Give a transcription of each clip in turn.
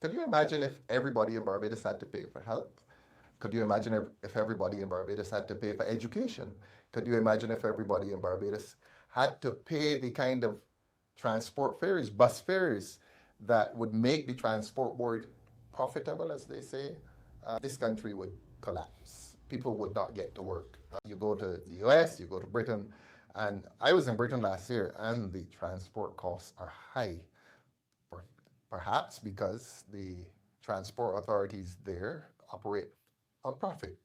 Could you imagine if everybody in Barbados had to pay for health? Could you imagine if everybody in Barbados had to pay for education? Could you imagine if everybody in Barbados had to pay the kind of transport fares, bus fares, that would make the transport board profitable, as they say? This country would collapse. People would not get to work. You go to the US, you go to Britain, and I was in Britain last year, and the transport costs are high. Perhaps because the transport authorities there operate on profit.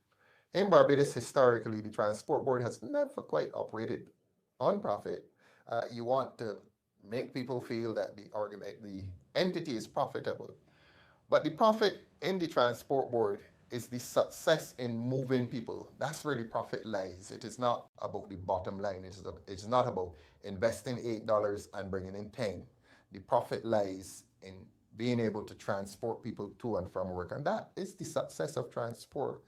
In Barbados, historically, the transport board has never quite operated on profit. You want to make people feel that the entity is profitable, but the profit in the transport board is the success in moving people. That's where the profit lies. It is not about the bottom line. It's not about investing $8 and bringing in 10. The profit lies in being able to transport people to and from work. And that is the success of transport.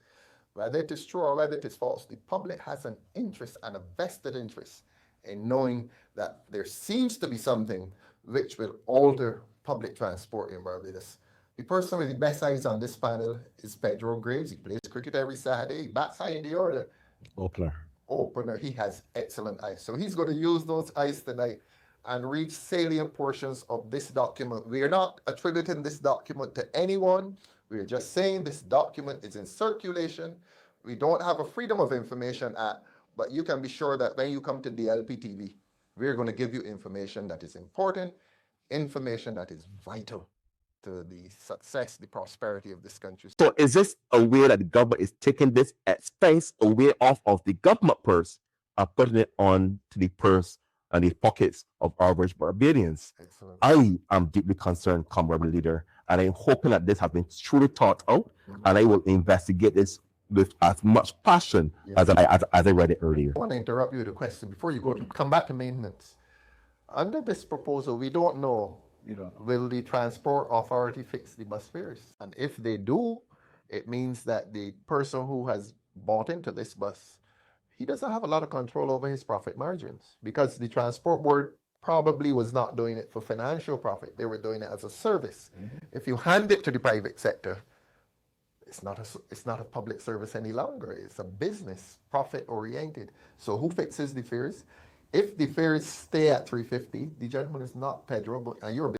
Whether it is true or whether it is false, the public has an interest and a vested interest in knowing that there seems to be something which will alter public transport in Barbados. The person with the best eyes on this panel is Pedro Graves. He plays cricket every Saturday. He bats high in the order. Opener. Opener. He has excellent eyes. So he's going to use those eyes tonight and read salient portions of this document. We are not attributing this document to anyone. We are just saying this document is in circulation. We don't have a Freedom of Information Act, but you can be sure that when you come to DLP TV, we're going to give you information that is important, information that is vital to the success, the prosperity of this country. So is this a way that the government is taking this expense away off of the government purse and putting it on to the purse and the pockets of average Barbadians? Excellent. I am deeply concerned, comrade leader, and I'm hoping that this has been truly thought out, and I will investigate this with as much passion as I read it earlier. I want to interrupt you with a question before you come back to maintenance. Under this proposal, we don't know, will the transport authority fix the bus fares? And if they do, it means that the person who has bought into this bus, he doesn't have a lot of control over his profit margins, because the transport board probably was not doing it for financial profit. They were doing it as a service. If you hand it to the private sector, it's not a public service any longer. It's a business, profit oriented. So who fixes the fares? If the fares stay at $350, the gentleman is not Pedro, but you're a